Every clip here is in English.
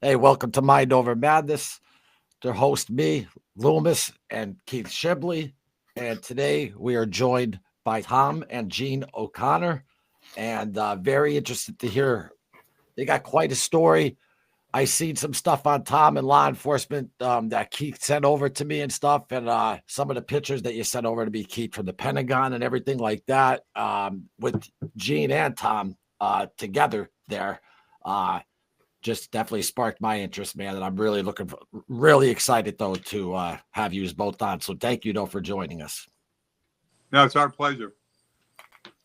Hey, welcome to Mind Over Madness. To host me, Loomis, and Keith Shibley. And today we are joined by Tom and Gene O'Connor. And very interested to hear. They got quite a story. I seen some stuff on Tom and law enforcement that Keith sent over to me and stuff, and some of the pictures that you sent over to me, Keith, from the Pentagon and everything like that, with Gene and Tom together there. Just definitely sparked my interest, man. And I'm really really excited though to have you both on. So thank you though for joining us. No, it's our pleasure.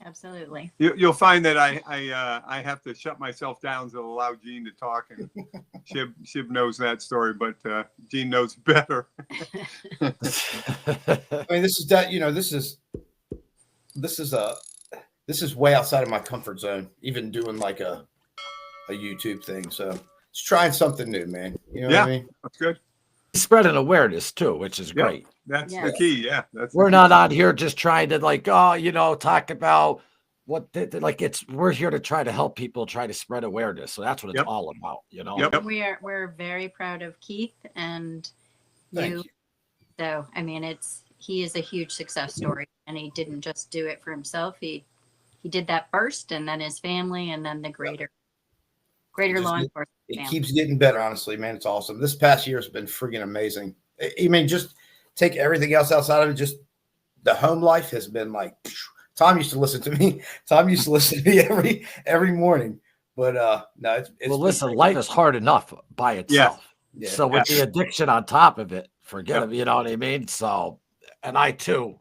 Absolutely. You'll find that I have to shut myself down to allow Gene to talk, and Shib knows that story, but Gene knows better. I mean, this is that, this is way outside of my comfort zone, even doing like a YouTube thing. So it's trying something new, man. You know what I mean? That's good. Spreading awareness too, which is great. That's the key. Yeah. We're not out here just trying to talk about we're here to try to help people try to spread awareness. So that's what it's all about, Yep. We're very proud of Keith and Thank you. So, I mean, he is a huge success story, and he didn't just do it for himself. He did that first, and then his family, and then the greater law enforcement. It keeps getting better, honestly, man. It's awesome. This past year has been freaking amazing. I mean, just take everything else outside of it. Just the home life has been like, Tom used to listen to me. Tom used to listen to me every morning. But no, it's well, listen, life is hard enough by itself. Yeah. So with the addiction on top of it, forget it. You know what I mean? So, and I too,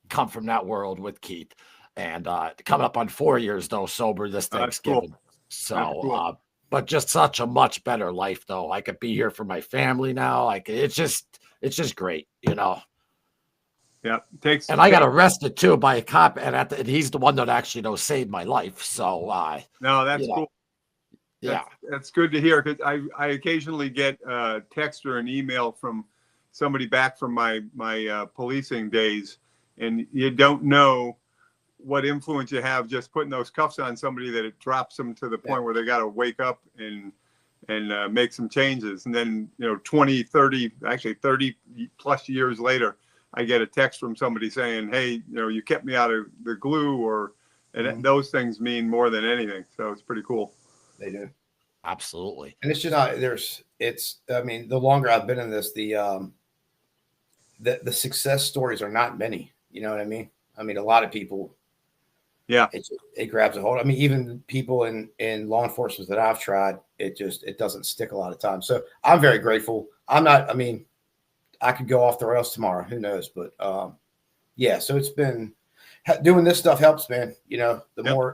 come from that world with Keith, and coming up on 4 years though sober this Thanksgiving. Cool. So, cool. But just such a much better life though. I could be here for my family now. It's just great, Yeah. And I got arrested too by a cop, and he's the one that actually saved my life. So no, that's cool. Yeah, that's good to hear, because I occasionally get a text or an email from somebody back from my policing days, and you don't know what influence you have just putting those cuffs on somebody, that it drops them to the point where they got to wake up and make some changes. And then 20, 30, actually 30 plus years later, I get a text from somebody saying, hey, you kept me out of the glue, and those things mean more than anything. So it's pretty cool. They do. Absolutely. And it's just not, I mean, the longer I've been in this, the success stories are not many, you know what I mean? I mean, a lot of people, it grabs a hold. I mean, even people in law enforcement that I've tried, it doesn't stick a lot of times. So I'm very grateful. I could go off the rails tomorrow, who knows? But so it's been, doing this stuff helps, man. The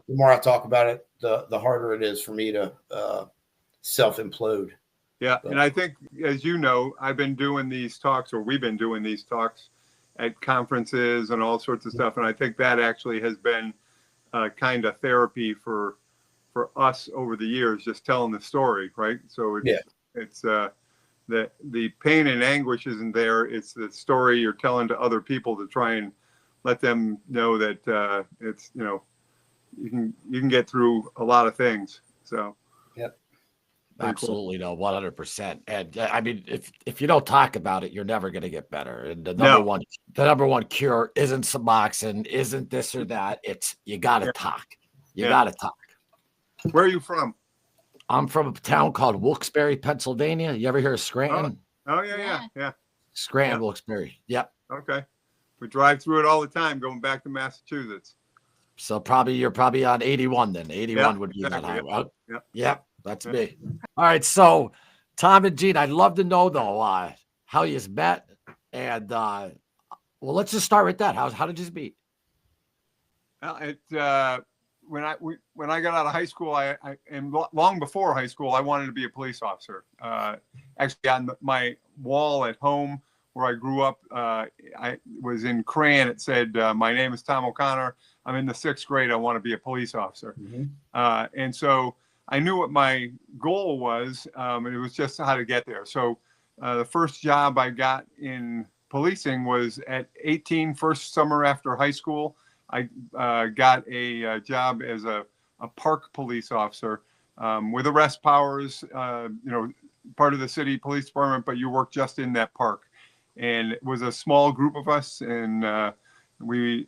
more I talk about it, the harder it is for me to self-implode. Yeah. And I think, as you know, we've been doing these talks at conferences and all sorts of stuff. And I think that actually has been kind of therapy for us over the years, just telling the story, right? So it's the pain and anguish isn't there. It's the story you're telling to other people to try and let them know that it's you can get through a lot of things. So absolutely, no, 100%. And I mean, if you don't talk about it, you're never going to get better. And the number one cure isn't Suboxone, isn't this or that. It's you got to talk. You got to talk. Where are you from? I'm from a town called Wilkes-Barre, Pennsylvania. You ever hear of Scranton? Oh yeah. Scranton, Wilkes-Barre. Yep. Okay. We drive through it all the time going back to Massachusetts. So you're probably on 81 then. 81 would be that highway. Yep. That's me. All right. So Tom and Gene, I'd love to know though how you met. And well, let's just start with that. How did you meet? Well, when I got out of high school, and long before high school, I wanted to be a police officer. Actually, on my wall at home where I grew up, I was in crayon. It said, "My name is Tom O'Connor. I'm in the 6th grade. I want to be a police officer." And so I knew what my goal was. It was just how to get there. So the first job I got in policing was at 18, first summer after high school. I got a job as a park police officer with arrest powers, part of the city police department, but you worked just in that park. And it was a small group of us, and we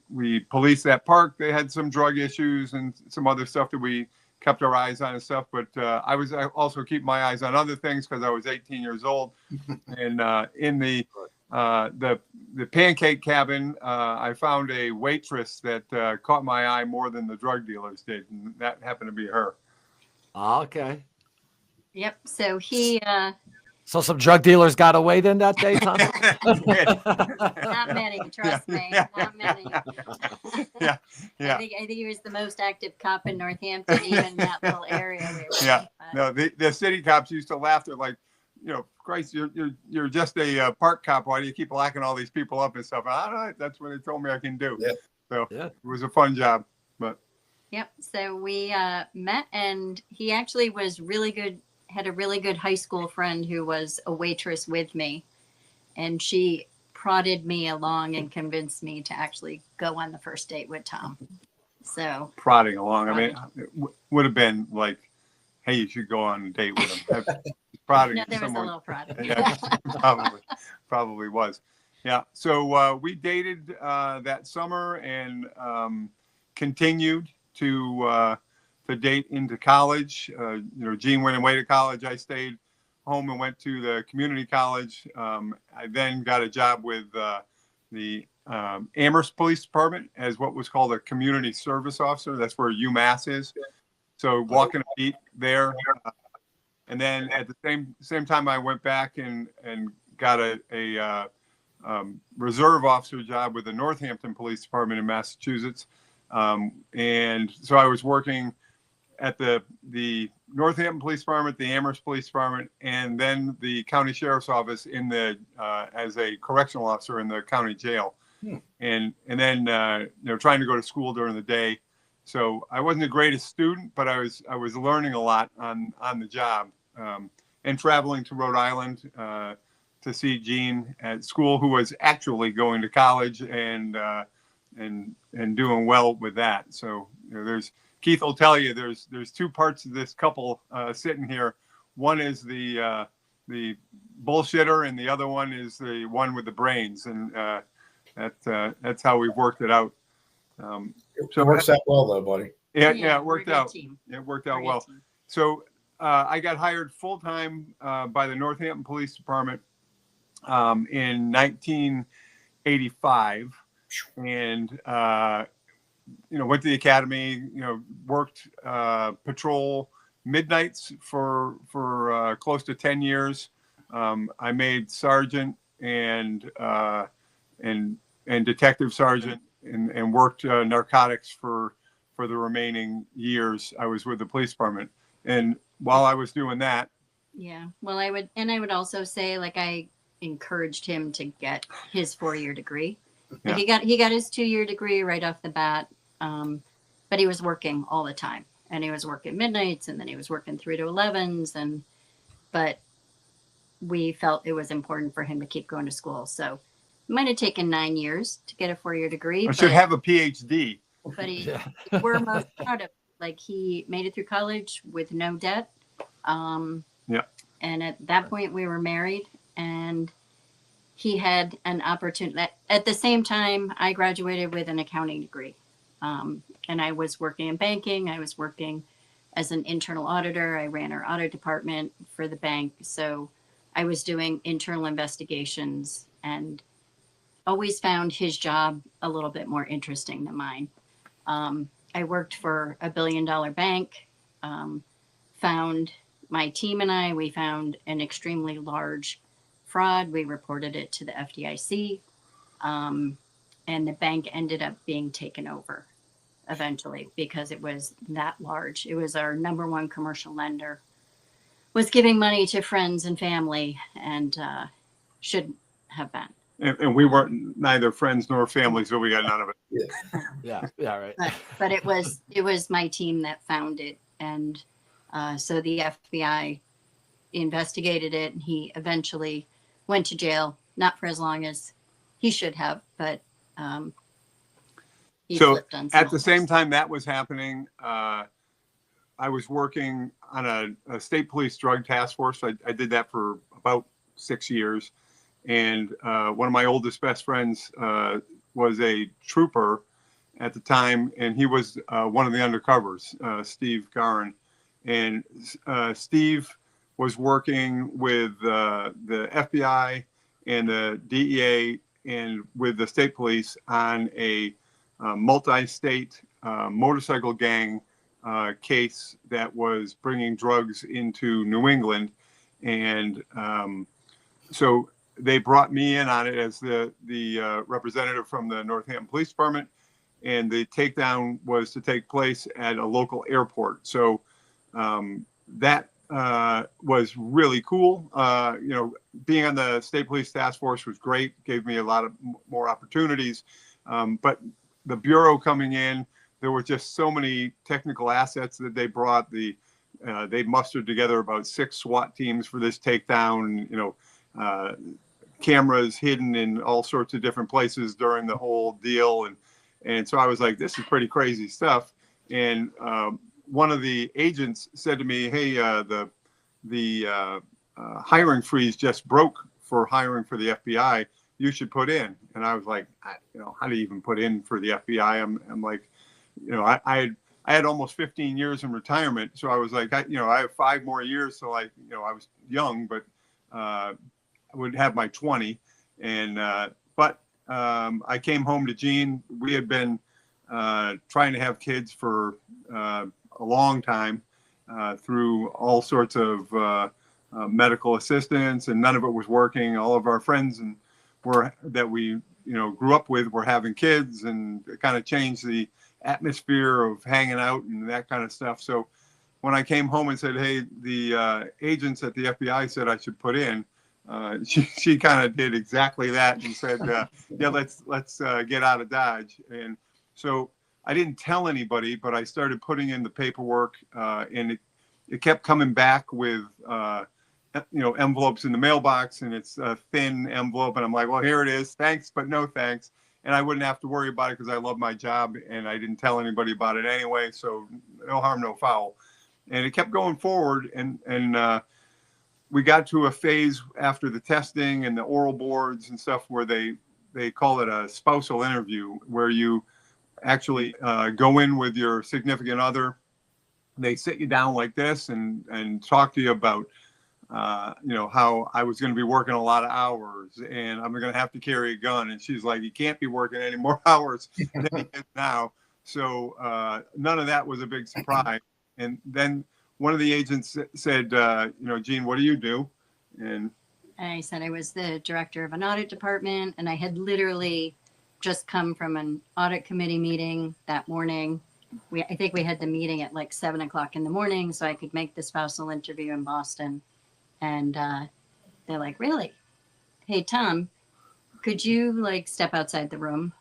policed that park. They had some drug issues and some other stuff that we kept our eyes on and stuff. But I also keep my eyes on other things because I was 18 years old. And in the pancake cabin, I found a waitress that caught my eye more than the drug dealers did, and that happened to be her. Okay. Yep. So he. So some drug dealers got away then that day, Tom? Not many, trust me. Not many. Yeah. I think he was the most active cop in Northampton, even in that little area we were Yeah. in. No, the city cops used to laugh. They're like, Christ, you're just a park cop. Why do you keep locking all these people up and stuff? I don't know. That's what they told me I can do. Yeah. So it was a fun job. But Yep. So we met, and he actually was really good. Had a really good high school friend who was a waitress with me, and she prodded me along and convinced me to actually go on the first date with Tom. So prodding along. I mean, it would have been like, hey, you should go on a date with him. Prodding. No, there was a little prodding. Yeah, probably was. Yeah. So we dated that summer and continued to date into college. Gene went away to college. I stayed home and went to the community college. I then got a job with the Amherst Police Department as what was called a community service officer. That's where UMass is. So walking a beat there. And then at the same time, I went back and got a reserve officer job with the Northampton Police Department in Massachusetts. And so I was working at the Northampton Police Department, the Amherst Police Department, and then the county sheriff's office as a correctional officer in the county jail, and then trying to go to school during the day. So I wasn't the greatest student, but I was learning a lot on the job, and traveling to Rhode Island to see Gene at school, who was actually going to college and doing well with that. So Keith will tell you there's two parts of this couple sitting here. One is the bullshitter, and the other one is the one with the brains, and that's how we've worked it out. So it works out well, though, buddy. Yeah, it worked out. Team. It worked out Great well. team. So I got hired full time by the Northampton Police Department in 1985, and went to the academy, worked patrol midnights for close to 10 years. I made sergeant and detective sergeant and worked narcotics for the remaining years I was with the police department. And while I was doing that. Yeah. Well, I would also say, like, I encouraged him to get his 4-year degree. Yeah. He got his 2-year degree right off the bat. But he was working all the time, and he was working midnights, and then he was working 3 to 11s. But we felt it was important for him to keep going to school. So it might have taken 9 years to get a 4-year degree. I should have a PhD. But we're most proud of it. Like, he made it through college with no debt. Yeah. And at that point we were married, and he had an opportunity. At the same time, I graduated with an accounting degree. And I was working in banking. I was working as an internal auditor. I ran our audit department for the bank. So I was doing internal investigations and always found his job a little bit more interesting than mine. I worked for a $1 billion bank, found my team and we found an extremely large fraud. We reported it to the FDIC, and the bank ended up being taken over eventually because it was that large. It was our number one commercial lender, was giving money to friends and family, and shouldn't have been. And we weren't neither friends nor family, so we got none of it. Yeah, right. But it was my team that found it, and so the FBI investigated it, and he eventually went to jail, not for as long as he should have, but he so slipped on at the some same time that was happening, I was working on a state police drug task force. I did that for about 6 years. And one of my oldest best friends was a trooper at the time, and he was one of the undercovers, Steve Garin. And Steve was working with the FBI and the DEA and with the state police on a multi-state motorcycle gang case that was bringing drugs into New England. And so they brought me in on it as the representative from the Northampton Police Department, and the takedown was to take place at a local airport. So that was really cool. Being on the state police task force was great, gave me a lot of more opportunities. But the Bureau coming in, there were just so many technical assets that they brought. They mustered together about 6 SWAT teams for this takedown, cameras hidden in all sorts of different places during the whole deal. And so I was like, this is pretty crazy stuff. And one of the agents said to me, hey, the hiring freeze just broke for hiring for the FBI. You should put in. And I was like, how do you even put in for the FBI? I'm like, I had almost 15 years in retirement. So I was like, I have 5 more years. So I was young, but I would have my 20. And, but I came home to Gene. We had been trying to have kids for a long time through all sorts of medical assistance, and none of it was working. All of our friends that we grew up with were having kids, and it kind of changed the atmosphere of hanging out and that kind of stuff. So when I came home and said, hey, the agents at the FBI said I should put in, she kind of did exactly that and said, yeah, let's get out of Dodge. And so I didn't tell anybody, but I started putting in the paperwork, and it kept coming back with envelopes in the mailbox, and it's a thin envelope, and I'm like, well, here it is, thanks but no thanks. And I wouldn't have to worry about it because I love my job, and I didn't tell anybody about it anyway, so no harm, no foul. And it kept going forward, and we got to a phase after the testing and the oral boards and stuff where they call it a spousal interview, where you actually go in with your significant other. They sit you down like this and talk to you about how I was going to be working a lot of hours, and I'm going to have to carry a gun. And she's like, you can't be working any more hours than you is now. So none of that was a big surprise. And then one of the agents said, Gene, what do you do? And I said I was the director of an audit department, and I had literally just come from an audit committee meeting that morning. I think we had the meeting at like 7 o'clock in the morning, so I could make the spousal interview in Boston. And they're like, really? Hey, Tom, could you step outside the room?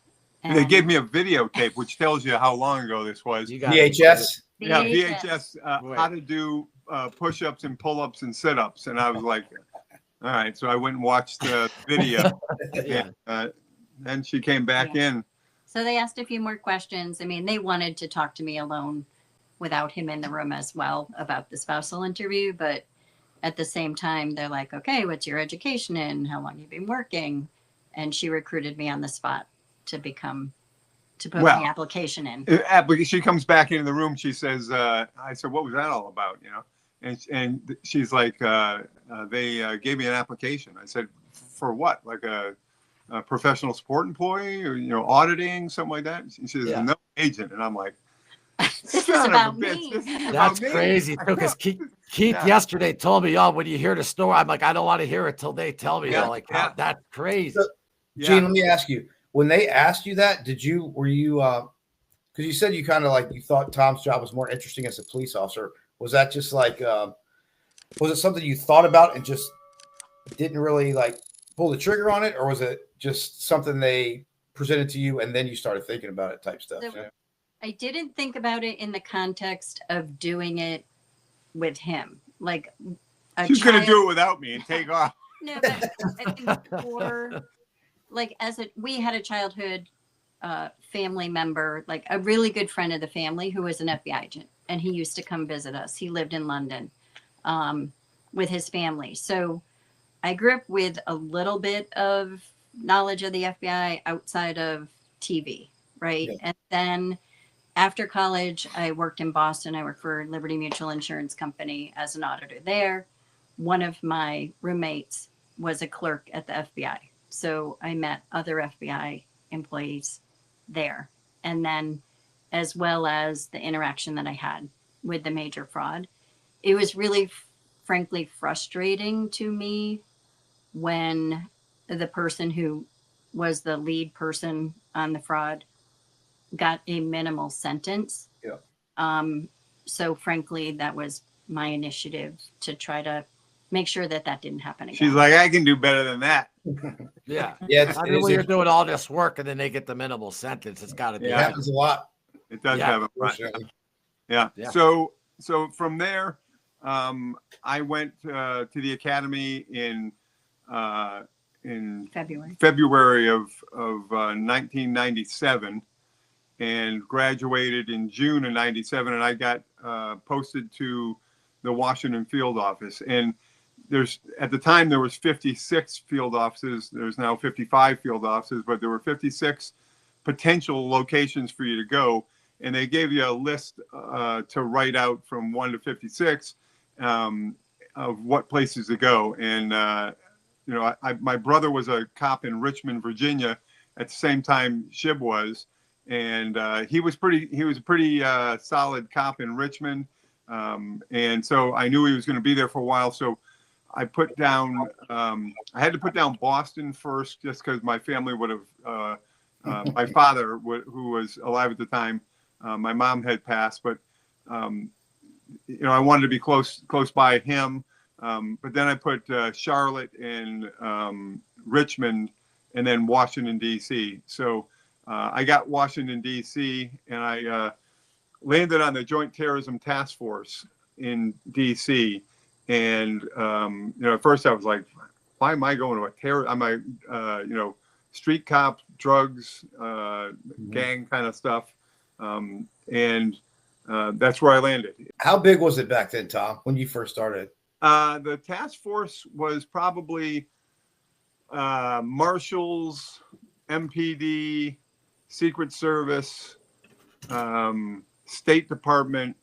And they gave me a videotape, which tells you how long ago this was. VHS? Yeah, VHS, how to do push-ups and pull-ups and sit-ups. And I was like, all right. So I went and watched the video. Yeah. And then she came back in. So they asked a few more questions. I mean, they wanted to talk to me alone without him in the room as well about the spousal interview. But at the same time, they're like, okay, what's your education in? How long you been working? And she recruited me on the spot to put the application in. She comes back into the room. She says, I said, what was that all about? And she's like, they gave me an application. I said, for what? Like a professional support employee or, auditing, something like that? She says, no agent. And I'm like, this is about me. That's crazy too, because Keith yesterday told me, when you hear the story, I'm like, I don't want to hear it till they tell me. That's crazy. So, Gene, let me ask you, when they asked you that, were you, because you said you kind of you thought Tom's job was more interesting as a police officer. Was that just was it something you thought about and just didn't really pull the trigger on it? Or was it just something they presented to you and then you started thinking about it type stuff? I didn't think about it in the context of doing it with him. She's going to do it without me and take off. No, but I think we had a childhood family member, like a really good friend of the family who was an FBI agent, and he used to come visit us. He lived in London with his family. So I grew up with a little bit of knowledge of the FBI outside of TV, right? Yeah. And then after college, I worked in Boston. I worked for Liberty Mutual Insurance Company as an auditor there. One of my roommates was a clerk at the FBI. So I met other FBI employees there. And then, as well as the interaction that I had with the major fraud, it was really, frankly, frustrating to me when the person who was the lead person on the fraud got a minimal sentence. Yeah. So frankly, that was my initiative to try to make sure that that didn't happen again. She's like, I can do better than that. Yeah. Yeah, I mean, when you're doing all this work and then they get the minimal sentence, it's got to be. it happens a lot. It does Yeah, happen. Yeah. Yeah. So from there, I went to the academy in February of 1997, and graduated in June of 97, and I got posted to the Washington field office. And at the time there was 56 field offices. There's now 55 field offices, but there were 56 potential locations for you to go, and they gave you a list to write out from 1 to 56 of what places to go. And my brother was a cop in Richmond, Virginia, at the same time Shib was, and he was a pretty solid cop in Richmond, and so I knew he was going to be there for a while. So I put down, I had to put down Boston first, just because my family would have, my father, who was alive at the time, my mom had passed, but I wanted to be close by him. But then I put Charlotte and Richmond, and then Washington, D.C. So I got Washington, D.C., and I landed on the Joint Terrorism Task Force in D.C. And, at first I was like, why am I going to a terror? I'm a, street cop, drugs, gang kind of stuff. And that's where I landed. How big was it back then, Tom, when you first started? The task force was probably marshals, MPD, Secret Service, State Department,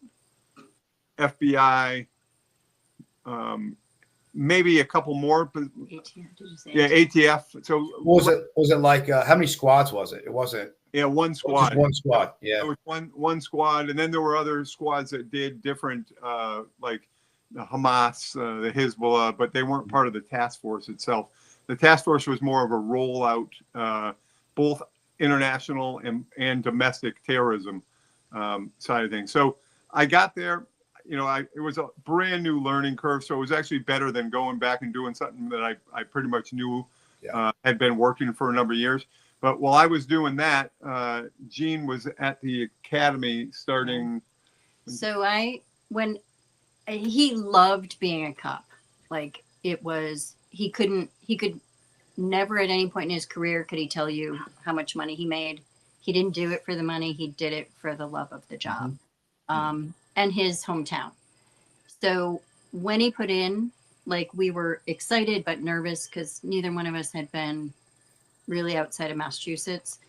FBI, maybe a couple more, but ATF, did you say yeah, ATF. So Was it like how many squads was it? It wasn't. Yeah, one squad. Just one squad. Yeah. There was one squad, and then there were other squads that did different, like the Hamas, the Hezbollah, but they weren't part of the task force itself. The task force was more of a rollout, both international and domestic terrorism side of things. So I got there. It was a brand new learning curve, so it was actually better than going back and doing something that I pretty much knew, had been working for a number of years. But while I was doing that, Gene was at the academy starting. So when he loved being a cop, like he could never at any point in his career could he tell you how much money he made. He didn't do it for the money. He did it for the love of the job, and his hometown. So when he put in, like, we were excited but nervous because neither one of us had been really outside of Massachusetts.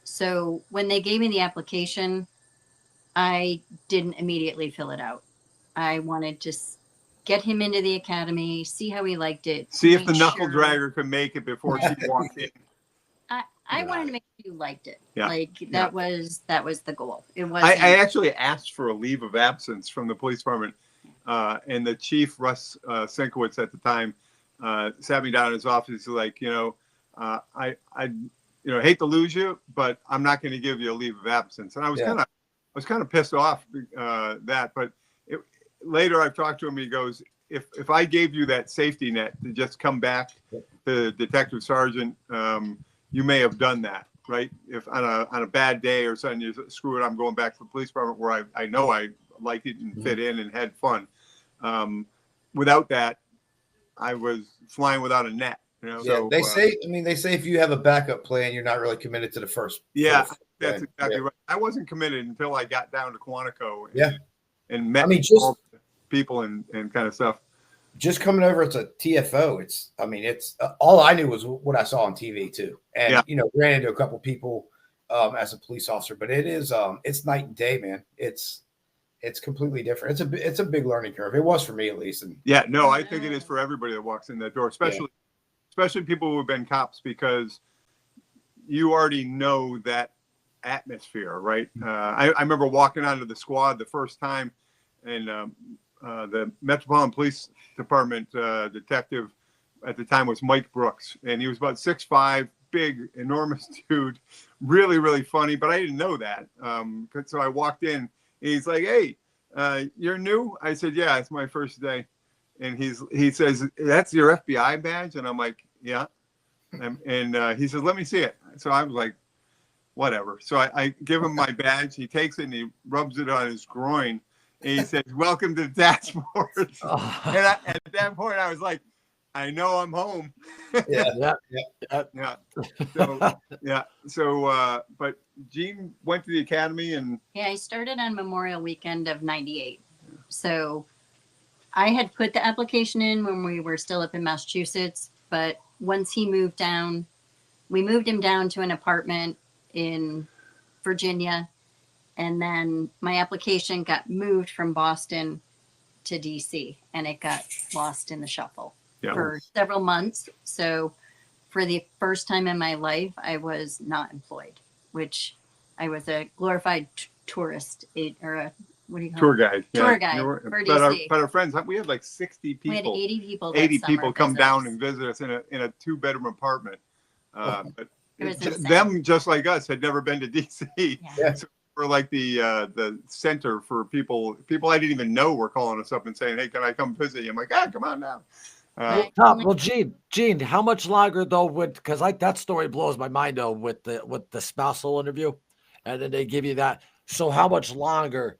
So when they gave me the application, I didn't immediately fill it out. I wanted to get him into the academy, see how he liked it. See if the knuckle dragger could make it before she walked in. I wanted to make sure you liked it. Yeah. Like that was the goal. It was. I actually asked for a leave of absence from the police department, and the chief, Russ Sienkiewicz at the time, sat me down in his office. He's like, I hate to lose you, but I'm not going to give you a leave of absence. And I was kind of pissed off that, but later I've talked to him. He goes, if I gave you that safety net to just come back to detective sergeant, you may have done that, right? If on a bad day or something, you screw it, I'm going back to the police department where I know I liked it and fit in and had fun. Without that, I was flying without a net. You know, Yeah, so they say. I mean, they say if you have a backup plan, you're not really committed to the first. yeah, first that's plan. exactly Yeah. right. I wasn't committed until I got down to Quantico and I met mean, all the people and kind of stuff. just coming over as a TFO, it's all I knew was what I saw on TV too, and ran into a couple people as a police officer, but it's night and day, man. It's completely different. It's a big learning curve. It was for me at least. And yeah, no, I think it is for everybody that walks in that door, especially people who have been cops, because you already know that atmosphere, right? I remember walking onto the squad the first time, and the Metropolitan Police Department detective at the time was Mike Brooks, and he was about 6'5", big, enormous dude, really, really funny. But I didn't know that, so I walked in, and he's like, "Hey, you're new?" I said, "Yeah, it's my first day." And he says, "That's your FBI badge?" And I'm like, "Yeah." And he says, "Let me see it." So I was like, whatever. So I give him my badge. He takes it and he rubs it on his groin. And he says, "Welcome to the task force." And at that point, I was like, I know I'm home. yeah. Yeah. So, yeah. So, but Gene went to the academy and. Yeah, I started on Memorial Weekend of '98. So I had put the application in when we were still up in Massachusetts, but once he moved down, we moved him down to an apartment in Virginia. And then my application got moved from Boston to DC, and it got lost in the shuffle for several months. So for the first time in my life, I was not employed, which I was a glorified tourist or a, what do you call Tour it? guide. Tour guide for DC. But our friends, we had like 60 people. We had 80 people. 80 people come down and visit us in a 2-bedroom apartment. But them, just like us, had never been to DC. Yeah. So we're like the center for people I didn't even know were calling us up and saying, "Hey, can I come visit you?" I'm like, come on now. Well, Gene, how much longer though because that story blows my mind though with the spousal interview, and then they give you that. So how much longer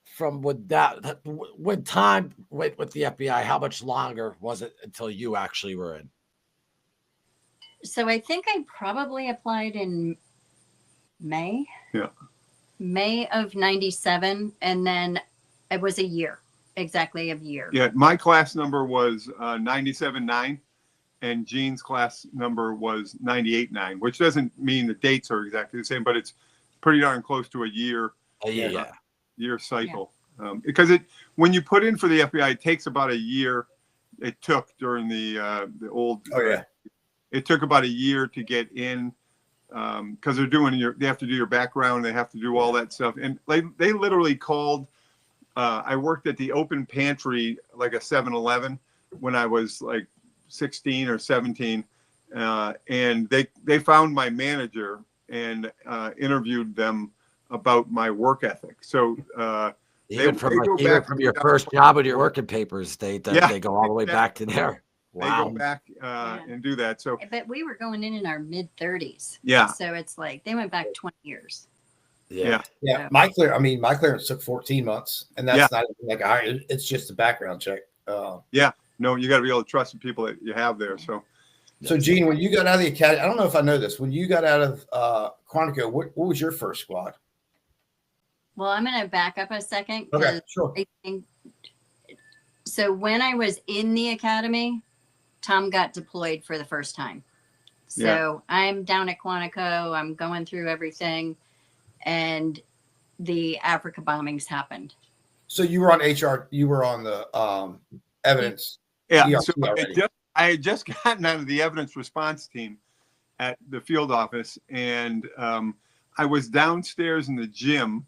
from with time with the FBI? How much longer was it until you actually were in? So I think I probably applied in May. Yeah. May of '97, and then it was exactly a year. Yeah, my class number was 97-9, and Gene's class number was 98-9, which doesn't mean the dates are exactly the same, but it's pretty darn close to a year. Year cycle. Yeah. Because when you put in for the FBI, it takes about a year. It took during the old. It took about a year to get in. Because they have to do your background, they have to do all that stuff, and they literally called. I worked at the open pantry, like a 7-Eleven, when I was like 16 or 17, and they found my manager and interviewed them about my work ethic. So even from your first job with your working papers, they go all the way back to there. Wow. They go back and do that. So, but we were going in our mid-30s. Yeah. So it's like they went back 20 years. Yeah. My clearance took 14 months, and that's not like it's just a background check. No, you got to be able to trust the people that you have there. So Gene, when you got out of the academy, I don't know if I know this. When you got out of Quantico, what was your first squad? Well, I'm going to back up a second. Okay, sure. So when I was in the academy, Tom got deployed for the first time. So I'm down at Quantico. I'm going through everything. And the Africa bombings happened. So you were on HR. You were on the evidence. Yeah. So I had just gotten out of the evidence response team at the field office. And I was downstairs in the gym.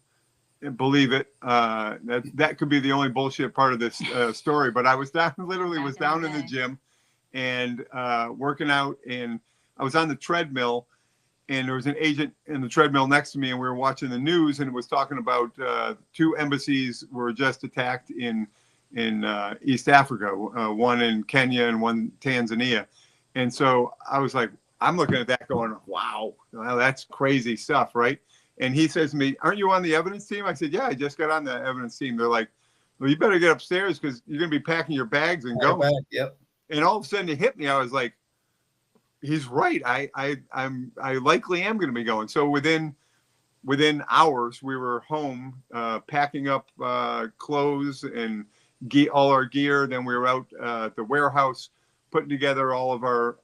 And believe it, that could be the only bullshit part of this story. But I was down in the gym and working out, and I was on the treadmill, and there was an agent in the treadmill next to me, and we were watching the news, and it was talking about 2 embassies were just attacked in East Africa, one in Kenya and one Tanzania. And so I was like, I'm looking at that going, wow, that's crazy stuff, right? And he says to me, "Aren't you on the evidence team?" I said, "Yeah, I just got on the evidence team." They're like, "Well, you better get upstairs because you're going to be packing your bags and going." Yep. And all of a sudden it hit me. I was like, he's right. I likely am going to be going. So within hours, we were home, packing up clothes and all our gear. Then we were out at the warehouse putting together all of our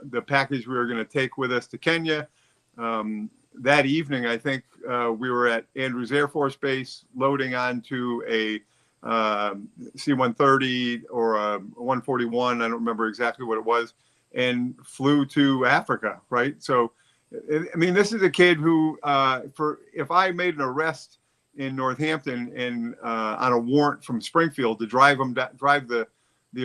the package we were going to take with us to Kenya. That evening, I think we were at Andrews Air Force Base loading onto a C-130 or a 141. I don't remember exactly what it was, and flew to Africa, right? So, I mean, this is a kid who, if I made an arrest in Northampton and on a warrant from Springfield to drive the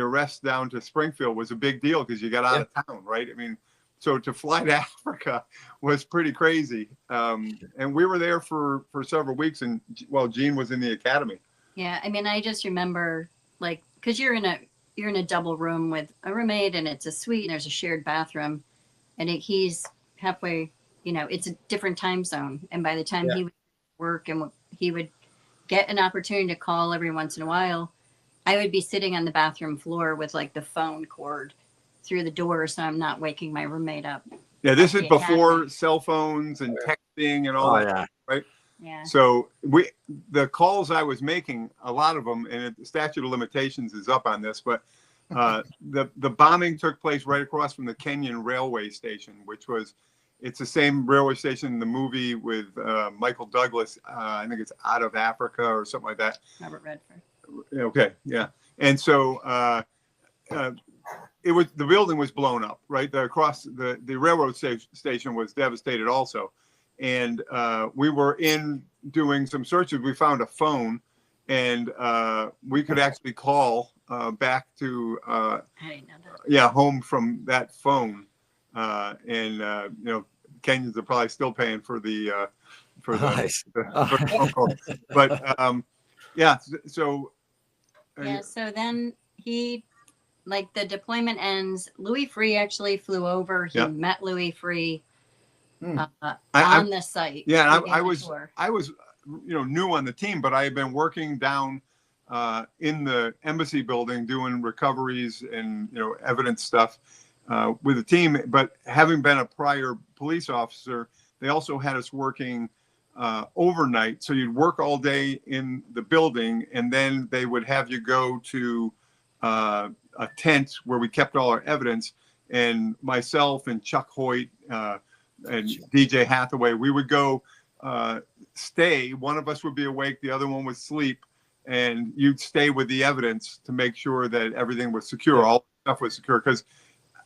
arrest down to Springfield was a big deal because you got out of town, right? I mean, so to fly to Africa was pretty crazy. And we were there for several weeks, and Gene was in the academy. Yeah, I mean, I just remember, like, because you're in a double room with a roommate, and it's a suite, and there's a shared bathroom, and he's halfway, it's a different time zone, and by the time he would work and he would get an opportunity to call every once in a while, I would be sitting on the bathroom floor with like the phone cord through the door, so I'm not waking my roommate up. Yeah, this is before cell phones and texting and all that, right? Yeah. So the calls I was making, a lot of them, and the statute of limitations is up on this, but the bombing took place right across from the Kenyan railway station, it's the same railway station in the movie with Michael Douglas. I think it's Out of Africa or something like that. Robert Redford. Okay, yeah. And so the building was blown up, right? The railroad station was devastated also. And we were in doing some searches. We found a phone, and we could actually call back to I didn't know that. Home from that phone. Kenyans are probably still paying for the phone call. But so so then the deployment ends. Louis Free actually flew over. He met Louis Free on the site. Yeah, I was new on the team, but I had been working down in the embassy building doing recoveries and evidence stuff with the team. But having been a prior police officer, they also had us working overnight. So you'd work all day in the building, and then they would have you go to a tent where we kept all our evidence. And myself and Chuck Hoyt and DJ Hathaway, we would go stay. One of us would be awake, the other one would sleep, and you'd stay with the evidence to make sure that everything was secure. All the stuff was secure, because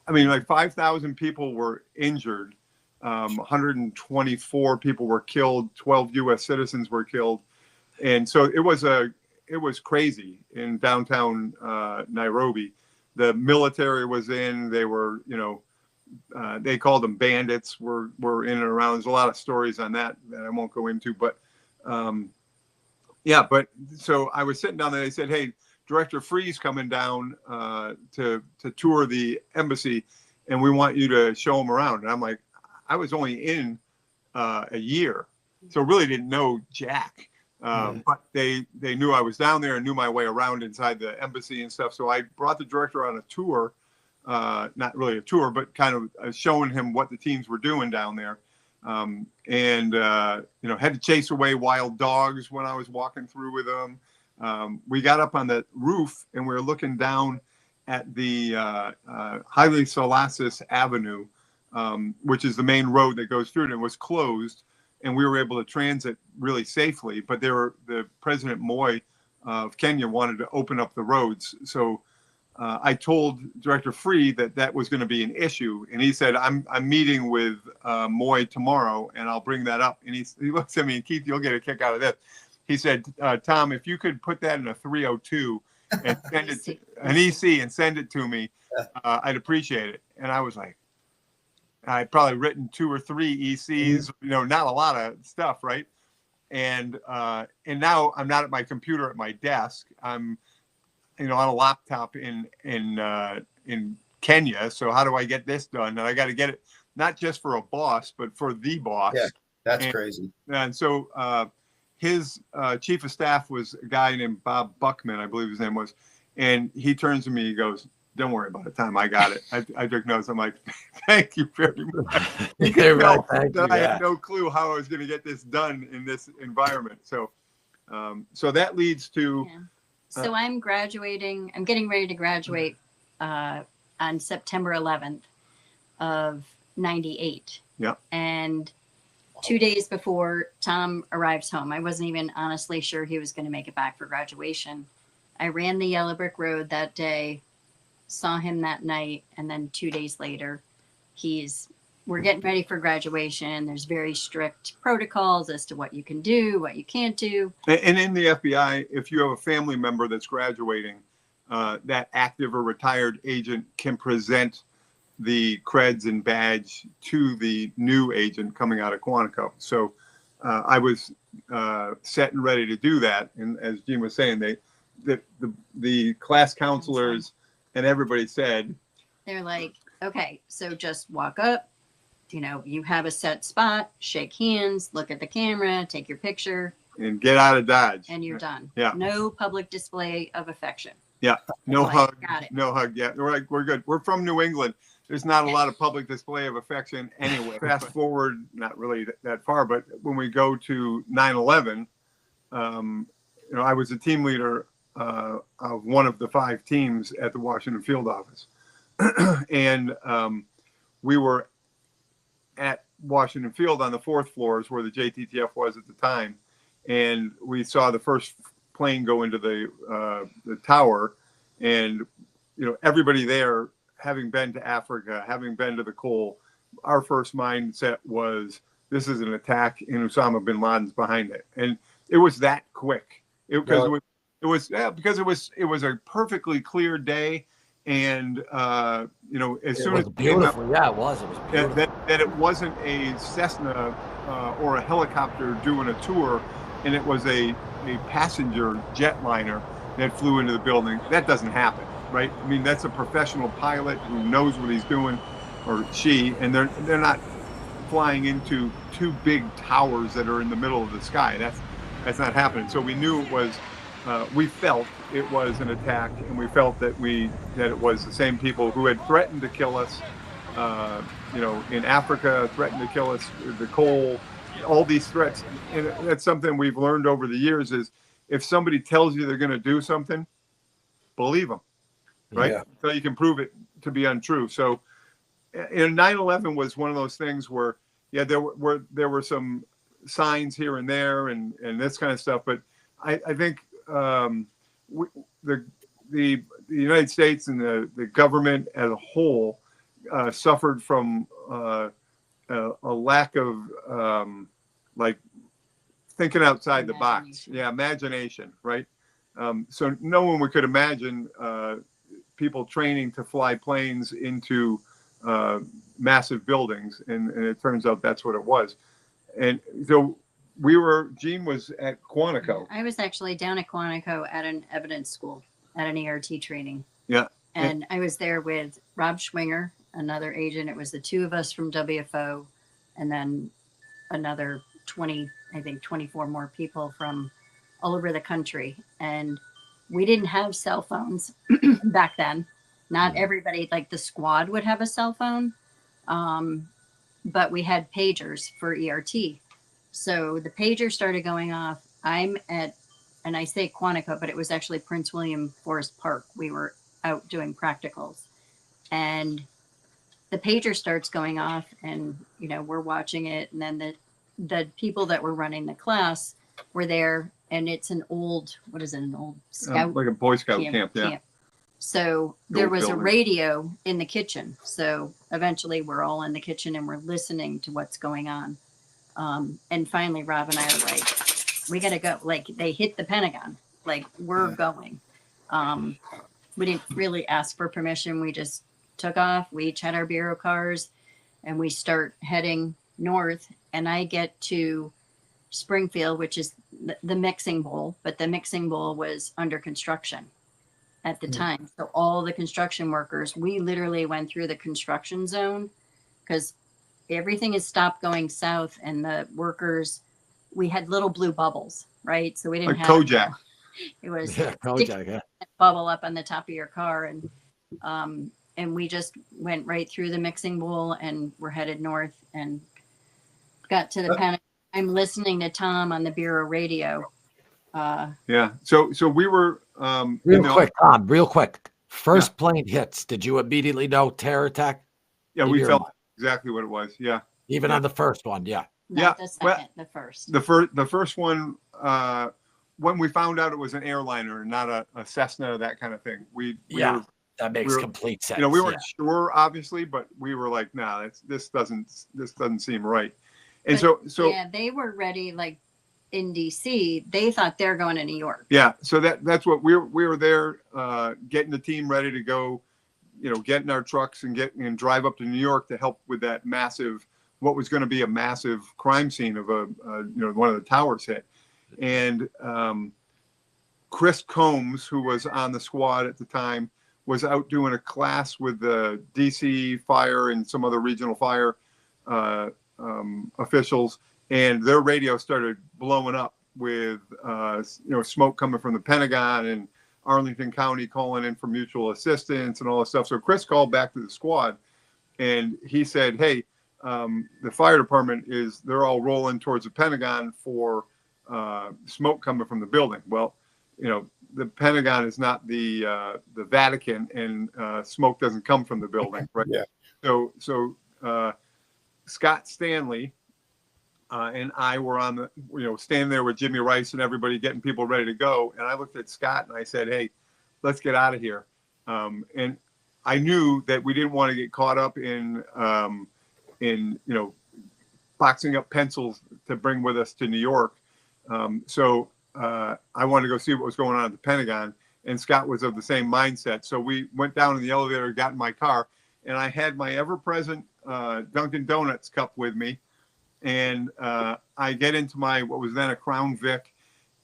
I mean, like 5,000 people were injured. 124 people were killed. 12 U.S. citizens were killed, and so it was crazy in downtown Nairobi. The military was in. They were, they called them bandits. Were in and around. There's a lot of stories on that I won't go into, but But so I was sitting down there. They said, "Hey, Director Free's coming down to tour the embassy, and we want you to show him around." And I'm like, I was only in a year, so really didn't know jack. But they knew I was down there and knew my way around inside the embassy and stuff. So I brought the director on a tour, not really a tour, but kind of showing him what the teams were doing down there. And had to chase away wild dogs when I was walking through with them. We got up on the roof and we were looking down at the Haile Selassie Avenue, which is the main road that goes through it, and was closed. And we were able to transit really safely, but the President Moi of Kenya wanted to open up the roads. So I told Director Free that was going to be an issue, and he said, "I'm meeting with Moi tomorrow, and I'll bring that up." And he looks at me, and Keith, you'll get a kick out of this. He said, "Tom, if you could put that in a 302 and send it to an EC and send it to me, I'd appreciate it." And I was like, I'd probably written 2 or 3 ECs, not a lot of stuff, right? And now I'm not at my computer at my desk. I'm, on a laptop in Kenya. So how do I get this done? And I got to get it not just for a boss, but for the boss. Yeah, that's crazy. And so his chief of staff was a guy named Bob Buckman, I believe his name was. And he turns to me, he goes, Don't worry about it, Tom. I got it. I took notes. I'm like, thank you very much. You're right, thank you, I yeah. had no clue how I was going to get this done in this environment. So, so that leads to. Yeah. So I'm graduating. I'm getting ready to graduate on September 11th of '98. Yeah. And 2 days before Tom arrives home, I wasn't even honestly sure he was going to make it back for graduation. I ran the yellow brick road that day, saw him that night, and then 2 days later, we're getting ready for graduation. There's very strict protocols as to what you can do, what you can't do. And in the FBI, if you have a family member that's graduating, that active or retired agent can present the creds and badge to the new agent coming out of Quantico. So I was set and ready to do that. And as Gene was saying, the class counselors and everybody said, they're like, okay, so just walk up, you have a set spot, shake hands, look at the camera, take your picture, and get out of Dodge. and you're done. Yeah. No public display of affection. Yeah. No Like, hug. got it. No hug. Yeah. We're like, we're good. We're from New England. There's not a lot of public display of affection anyway. Fast forward, not really that far, but when we go to 9/11, I was a team leader of one of the 5 teams at the Washington field office. And we were at Washington Field on the 4th floors where the JTTF was at the time. And we saw the first plane go into the tower. And, everybody there, having been to Africa, having been to the Cole, our first mindset was, this is an attack and Osama bin Laden's behind it. And it was that quick. Because it was a perfectly clear day. And, as soon as it came up, yeah, it was beautiful. that it wasn't a Cessna or a helicopter doing a tour, and it was a passenger jetliner that flew into the building. That doesn't happen, right? I mean, that's a professional pilot who knows what he's doing, or she, and they're not flying into 2 big towers that are in the middle of the sky. That's not happening. So we knew it was. We felt it was an attack, and we felt that it was the same people who had threatened to kill us, in Africa, threatened to kill us, the Cole, all these threats. And that's something we've learned over the years is if somebody tells you they're going to do something, believe them, right? Yeah. So you can prove it to be untrue. So 9/11 was one of those things where, yeah, there were some signs here and there and this kind of stuff. But I think the United States and the government as a whole suffered from a lack of thinking outside the box. Yeah, imagination, right? So no one could imagine people training to fly planes into massive buildings, and it turns out that's what it was. And so Gene was at Quantico. I was actually down at Quantico at an evidence school, at an ERT training. Yeah. And I was there with Rob Schwinger, another agent. It was the 2 of us from WFO, and then another 24 more people from all over the country. And we didn't have cell phones back then. Not everybody, like the squad would have a cell phone. But we had pagers for ERT. So the pager started going off. I'm at, and I say Quantico, but it was actually Prince William Forest Park. We were out doing practicals. And the pager starts going off, and, we're watching it. And then the people that were running the class were there, and it's an old scout? Like a Boy Scout camp, yeah. So there was a radio in the kitchen. So eventually we're all in the kitchen and we're listening to what's going on. And finally, Rob and I are like, we got to go. Like, they hit the Pentagon. Like, we're going. We didn't really ask for permission. We just took off. We each had our bureau cars, and we start heading north. And I get to Springfield, which is the mixing bowl, but the mixing bowl was under construction at the time. So all the construction workers, we literally went through the construction zone because everything is stopped going south, and the workers, we had little blue bubbles, right? So we didn't have Kojak. It was Kojak, yeah. bubble up on the top of your car, and And we just went right through the mixing bowl and we're headed north and got to the Pentagon. I'm listening to Tom on the Bureau radio. Yeah. So we were real quick. First plane hits. Did you immediately know terror attack? Yeah, we felt exactly what it was. Yeah. Even on the first one. Yeah. Not the second, the first. The first one, when we found out it was an airliner and not a Cessna, that kind of thing. That makes complete sense. We weren't sure, obviously, but we were like, nah, this doesn't seem right. And so yeah, they were ready, like in DC. They thought they're going to New York. Yeah, so that's what we were there, getting the team ready to go, getting our trucks and drive up to New York to help with that what was going to be a massive crime scene of one of the towers hit. And Chris Combs, who was on the squad at the time, was out doing a class with the DC fire and some other regional fire officials, and their radio started blowing up with smoke coming from the Pentagon and Arlington County calling in for mutual assistance and all this stuff. So Chris called back to the squad and he said, hey, the fire department they're all rolling towards the Pentagon for smoke coming from the building. Well, the Pentagon is not the Vatican, and smoke doesn't come from the building, right? Yeah. So Scott Stanley and I were on the, standing there with Jimmy Rice and everybody getting people ready to go. And I looked at Scott and I said, hey, let's get out of here. And I knew that we didn't want to get caught up in boxing up pencils to bring with us to New York. So I wanted to go see what was going on at the Pentagon, and Scott was of the same mindset. So we went down in the elevator, got in my car, and I had my ever-present Dunkin' Donuts cup with me. And I get into what was then a Crown Vic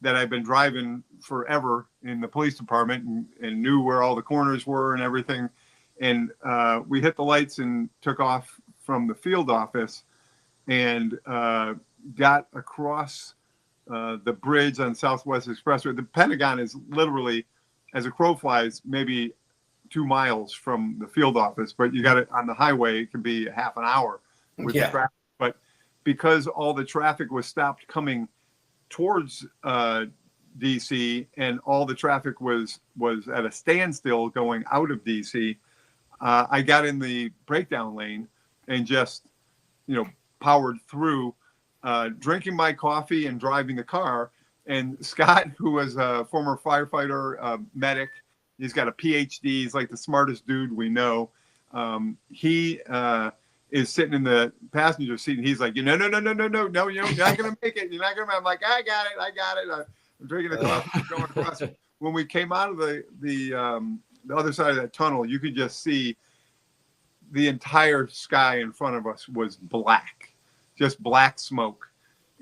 that I've been driving forever in the police department and knew where all the corners were and everything. And we hit the lights and took off from the field office and got across the bridge on Southwest Expressway. The Pentagon is literally, as a crow flies, maybe 2 miles from the field office, but you got it on the highway. It can be a half an hour with the traffic. But because all the traffic was stopped coming towards DC and all the traffic was at a standstill going out of DC, I got in the breakdown lane and just, powered through, drinking my coffee and driving the car. And Scott, who was a former firefighter, medic, he's got a PhD. He's like the smartest dude we know. He is sitting in the passenger seat, and he's like, no, you're not gonna make it. You're not gonna. I'm like, I got it. I'm drinking the coffee, going across. When we came out of the other side of that tunnel, you could just see the entire sky in front of us was black, just black smoke.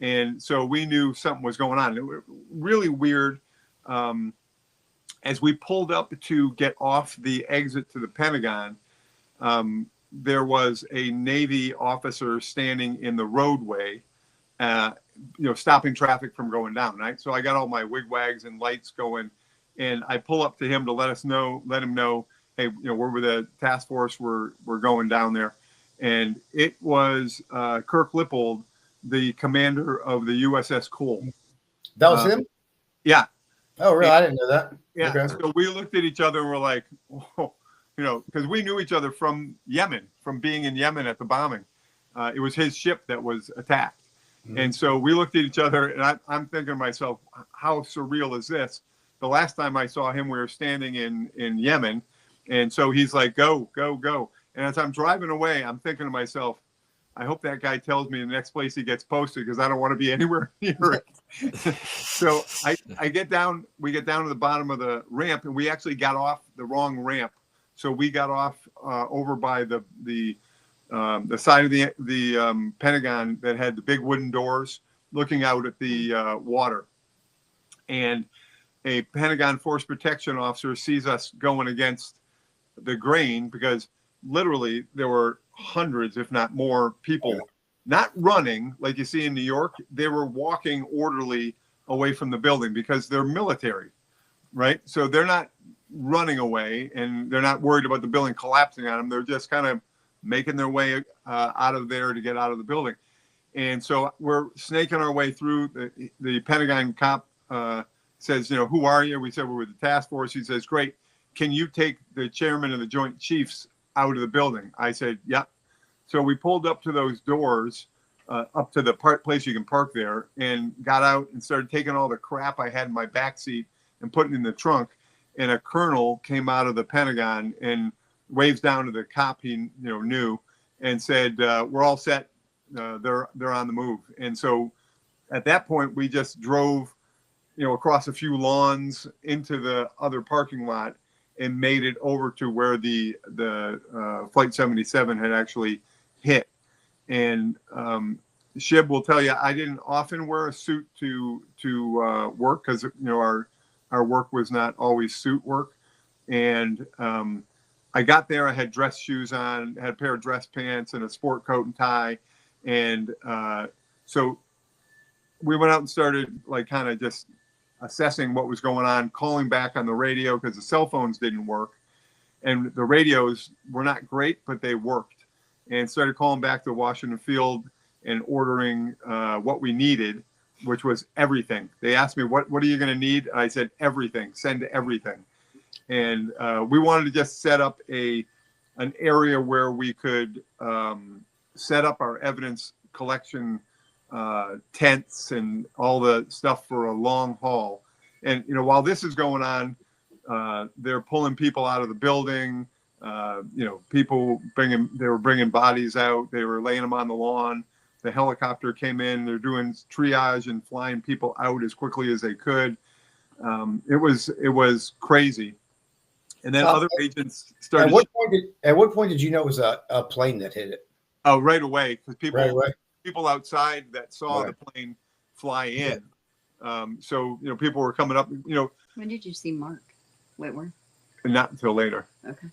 And so we knew something was going on. It was really weird. As we pulled up to get off the exit to the Pentagon, there was a Navy officer standing in the roadway, stopping traffic from going down, right? So I got all my wigwags and lights going, and I pull up to him to let him know, hey, we're with a task force, we're going down there. And it was Kirk Lippold, the commander of the USS Cole. That was him? Yeah. Oh, really? I didn't know that. Yeah. Okay. So we looked at each other and we're like, oh, because we knew each other from Yemen, from being in Yemen at the bombing. It was his ship that was attacked. Mm-hmm. And so we looked at each other, and I'm thinking to myself, how surreal is this? The last time I saw him, we were standing in Yemen. And so he's like, go, go, go. And as I'm driving away, I'm thinking to myself, I hope that guy tells me the next place he gets posted, because I don't want to be anywhere near it. So we get down to the bottom of the ramp, and we actually got off the wrong ramp. So we got off over by the side of the Pentagon that had the big wooden doors looking out at the water. And a Pentagon Force Protection officer sees us going against the grain, because literally there were hundreds, if not more, people not running like you see in New York. They were walking orderly away from the building because they're military, right? So they're not running away, and they're not worried about the building collapsing on them. They're just kind of making their way out of there to get out of the building. And so we're snaking our way through. The Pentagon cop says, you know, who are you? We said we're with the task force. He says, great. Can you take the chairman of the Joint Chiefs out of the building? I said, yeah. So we pulled up to those doors, up to the place you can park there, and got out and started taking all the crap I had in my back seat and putting it in the trunk. And a colonel came out of the Pentagon and waves down to the cop he knew and said, we're all set. They're on the move. And so at that point, we just drove, across a few lawns into the other parking lot and made it over to where the Flight 77 had actually hit. And Shib will tell you, I didn't often wear a suit to work because our work was not always suit work. And I got there, I had dress shoes on, had a pair of dress pants and a sport coat and tie. And so we went out and started kind of just assessing what was going on, calling back on the radio because the cell phones didn't work. And the radios were not great, but they worked. And started calling back to Washington Field and ordering what we needed, which was everything. They asked me, what are you going to need? And I said, everything, send everything. And we wanted to just set up an area where we could set up our evidence collection tents and all the stuff for a long haul. And, while this is going on, they're pulling people out of the building. People they were bringing bodies out. They were laying them on the lawn. The helicopter came in. They're doing triage and flying people out as quickly as they could. It was crazy. And then other agents started. At what point did you know it was a plane that hit it? Oh, right away, because people outside that saw the plane fly in. So people were coming up. When did you see Mark Whitworth? Not until later. Okay.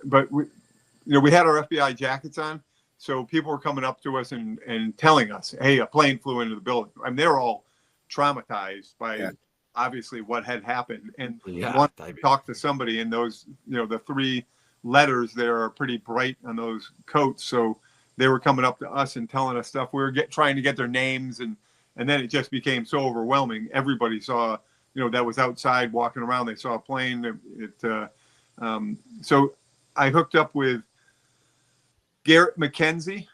But we had our FBI jackets on, so people were coming up to us and telling us, "Hey, a plane flew into the building." I mean, they were all traumatized by obviously what had happened, and wanted to talk to somebody. And those, the 3 letters there are pretty bright on those coats, so they were coming up to us and telling us stuff. We were trying to get their names, and then it just became so overwhelming. Everybody saw, that was outside walking around. They saw a plane. So I hooked up with Garrett McKenzie,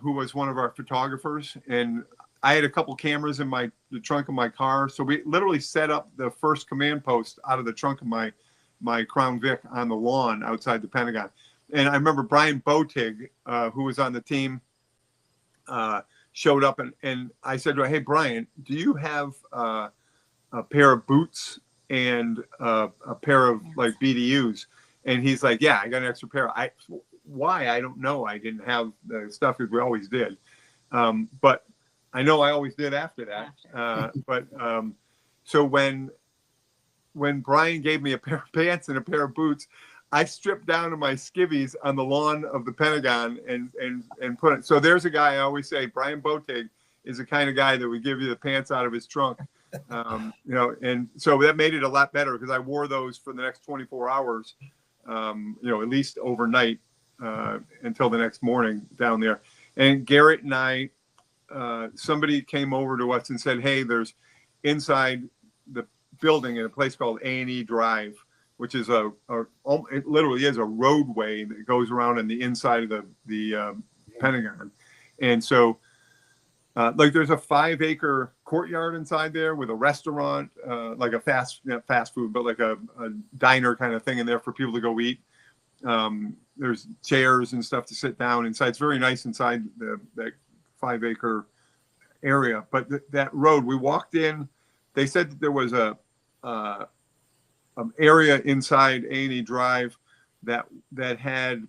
who was one of our photographers, and I had a couple cameras in the trunk of my car. So we literally set up the first command post out of the trunk of my Crown Vic on the lawn outside the Pentagon. And I remember Brian Botig, who was on the team, showed up and I said to him, "Hey, Brian, do you have a pair of boots and a pair of BDUs?" And he's like, "Yeah, I got an extra pair." Why? I don't know. I didn't have the stuff because we always did. But I know I always did after that. So when Brian gave me a pair of pants and a pair of boots, I stripped down to my skivvies on the lawn of the Pentagon and put it. So there's a guy I always say, Brian Botig is the kind of guy that would give you the pants out of his trunk. And so that made it a lot better because I wore those for the next 24 hours, at least overnight until the next morning down there. And Garrett and I, somebody came over to us and said, "Hey, there's inside the building in a place called A&E Drive, which is it literally is a roadway that goes around in the inside of the Pentagon." And so there's a 5-acre courtyard inside there with a restaurant, like a fast food, but like a diner kind of thing in there for people to go eat. There's chairs and stuff to sit down inside. It's very nice inside that 5-acre area. But that road, we walked in, they said that there was a area inside A&E Drive that had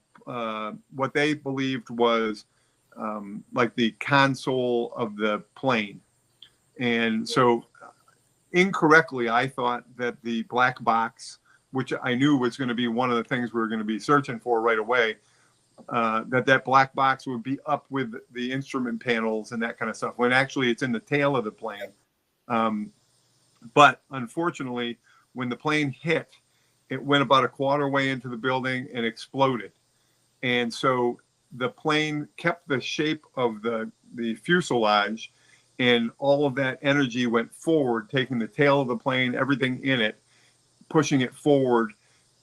what they believed was like the console of the plane. And so incorrectly, I thought that the black box, which I knew was going to be one of the things we were going to be searching for right away, that black box would be up with the instrument panels and that kind of stuff, when actually it's in the tail of the plane. But unfortunately, when the plane hit, it went about a quarter way into the building and exploded. And so the plane kept the shape of the fuselage, and all of that energy went forward, taking the tail of the plane, everything in it, pushing it forward,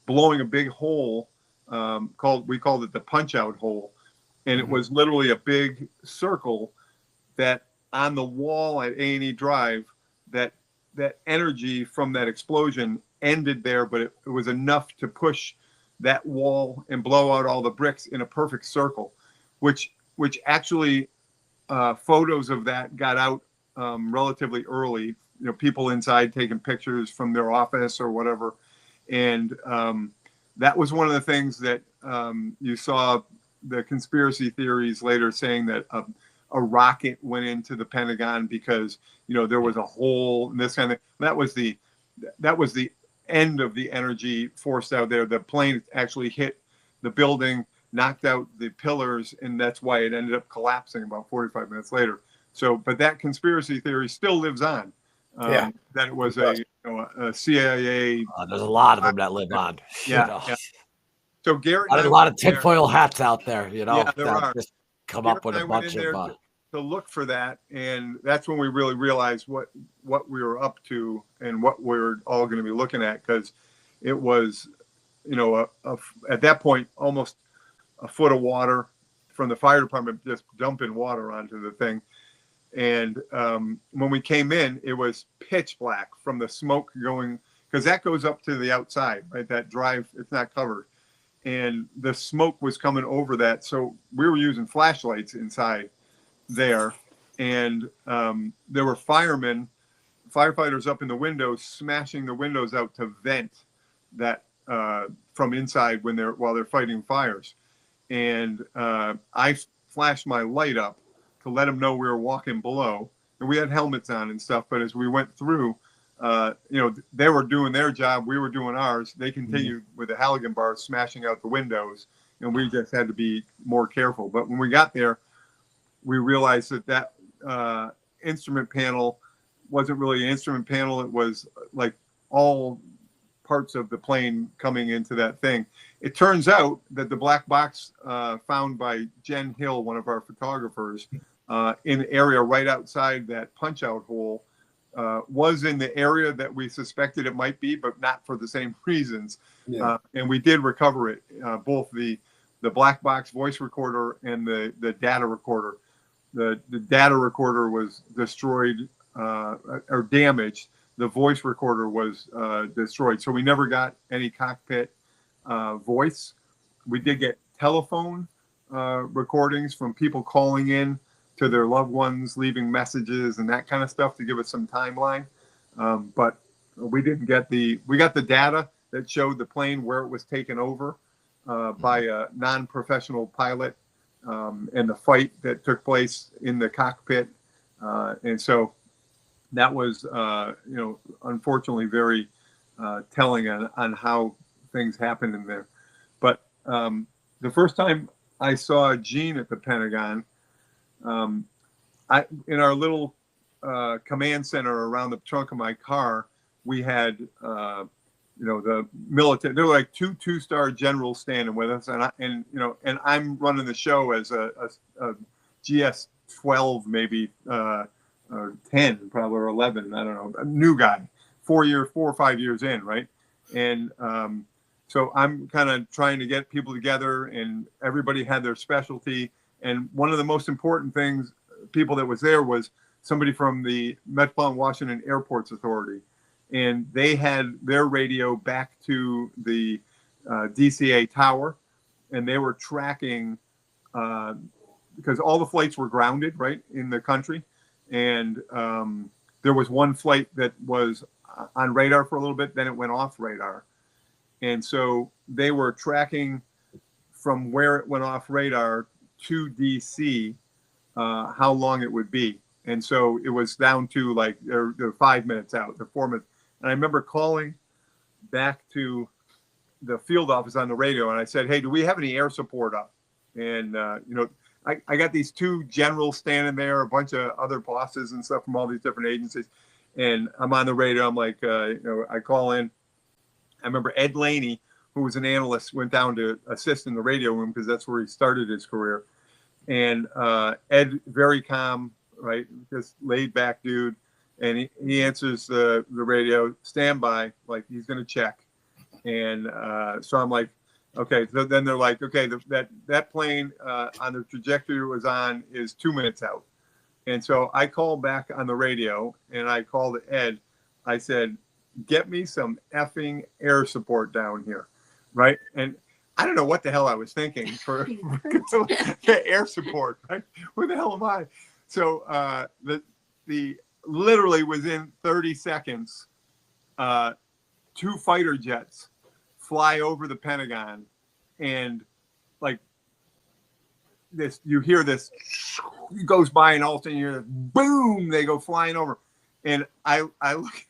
blowing a big hole, we called it the punch out hole. And it was literally a big circle that on the wall at A&E Drive, that energy from that explosion ended there, but it was enough to push that wall and blow out all the bricks in a perfect circle, which actually photos of that got out relatively early. People inside taking pictures from their office or whatever. And that was one of the things that you saw the conspiracy theories later saying that a rocket went into the Pentagon because there was a hole and this kind of thing. That was the end of the energy forced out there. The plane actually hit the building, knocked out the pillars, and that's why it ended up collapsing about 45 minutes later. So, but that conspiracy theory still lives on. That it was a CIA. There's a lot of them that live on. Yeah. So Garrett, a lot of tinfoil hats out there. Yeah, there are. Just come Garrett up with and a I went bunch in there of. to look for that, and that's when we really realized what we were up to and what we're all going to be looking at, because it was, at that point almost a foot of water from the fire department just dumping water onto the thing. And when we came in, it was pitch black from the smoke going, because that goes up to the outside, right? That drive, it's not covered. And the smoke was coming over that. So we were using flashlights inside there. And there were firefighters up in the windows, smashing the windows out to vent that from inside while they're fighting fires. And I flashed my light up to let them know we were walking below, and we had helmets on and stuff. But as we went through, they were doing their job, we were doing ours. They continued with the Halligan bars smashing out the windows, and we just had to be more careful. But when we got there, we realized that instrument panel wasn't really an instrument panel. It was like all parts of the plane coming into that thing. It turns out that the black box found by Jen Hill, one of our photographers, in the area right outside that punch out hole, was in the area that we suspected it might be, but not for the same reasons. Yeah. And we did recover it, both the black box voice recorder and the data recorder. The data recorder was destroyed or damaged. The voice recorder was destroyed. So we never got any cockpit voice. We did get telephone recordings from people calling in to their loved ones, leaving messages and that kind of stuff to give us some timeline. But we didn't get we got the data that showed the plane where it was taken over by a non-professional pilot, and the fight that took place in the cockpit. And so that was, unfortunately very telling on how things happened in there. But the first time I saw Gene at the Pentagon, in our little command center around the trunk of my car, we had, the military. There were like two-star generals standing with us, and I'm running the show as a GS 12, maybe 10, probably, or 11. I don't know, a new guy, 4 or 5 years in, right? And so I'm kind of trying to get people together, and everybody had their specialty. And one of the most important people that was there was somebody from the Metropolitan Washington Airports Authority. And they had their radio back to the DCA tower, and they were tracking, because all the flights were grounded, right, in the country. And there was one flight that was on radar for a little bit, then it went off radar. And so they were tracking from where it went off radar to DC, how long it would be. And so it was down to like, they're 5 minutes out, they're 4 minutes. And I remember calling back to the field office on the radio, and I said, hey, do we have any air support up? And, I got these two generals standing there, a bunch of other bosses and stuff from all these different agencies. And I'm on the radio. I'm like, I call in. I remember Ed Laney, who was an analyst, went down to assist in the radio room because that's where he started his career. And Ed, very calm, right, just laid back dude, and he answers the radio, standby, like he's going to check. And so I'm like, okay. So then they're like, okay, that plane on the trajectory it was on is 2 minutes out. And so I called back on the radio, and I called Ed. I said, get me some effing air support down here, right? And I don't know what the hell I was thinking for air support, right? Where the hell am I? So the literally within 30 seconds, 2 fighter jets fly over the Pentagon, and like this, you hear this, it goes by, and all of a sudden you hear this, boom, they go flying over. And I look,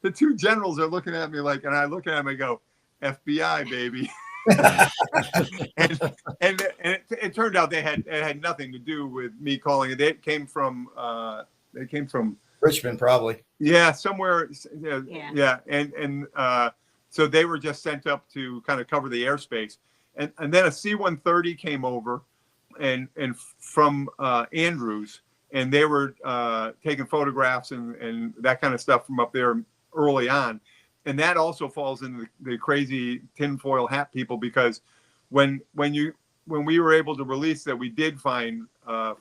the 2 generals are looking at me like, and I look at them and go, FBI, baby. and it turned out it had nothing to do with me calling it. They came from Richmond, probably. Yeah, somewhere. Yeah. Yeah. And so they were just sent up to kind of cover the airspace. And then a C-130 came over and from Andrews, and they were taking photographs and that kind of stuff from up there early on. And that also falls into the crazy tinfoil hat people, because when we were able to release that we did find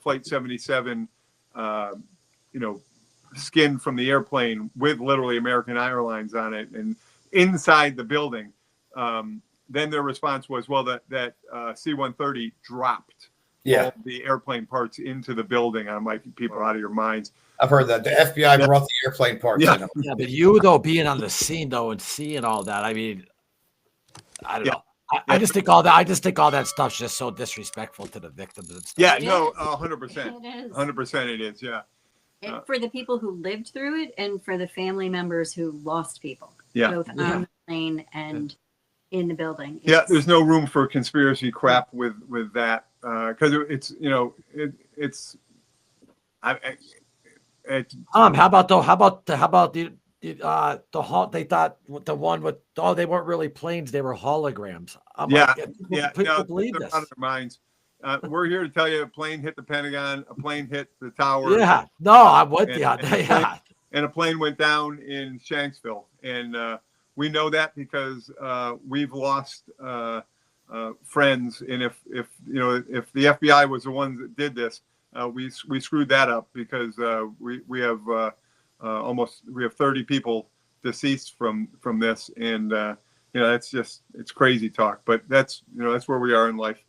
Flight 77, skin from the airplane with literally American Airlines on it and inside the building, then their response was, well, that C-130 dropped all the airplane parts into the building. I'm like, people are out of your minds. I've heard that the FBI brought the airplane parts. Yeah. In them. Yeah, but you though, being on the scene though and seeing all that, I mean, I don't know. I just think all that stuff's just so disrespectful to the victims and stuff. Yeah, It no, is. 100%. It is. 100% it is, yeah. And for the people who lived through it, and for the family members who lost people, both on the plane and in the building. There's no room for conspiracy crap with that, because it's How about the they thought the one with they weren't really planes, they were holograms. People believe this. Out of their minds. We're here to tell you a plane hit the Pentagon, a plane hit the tower. Yeah, no, I'm with you. And a plane went down in Shanksville, and we know that because we've lost friends. And if the FBI was the ones that did this, we screwed that up, because we have 30 people deceased from this, and it's crazy talk. But that's where we are in life.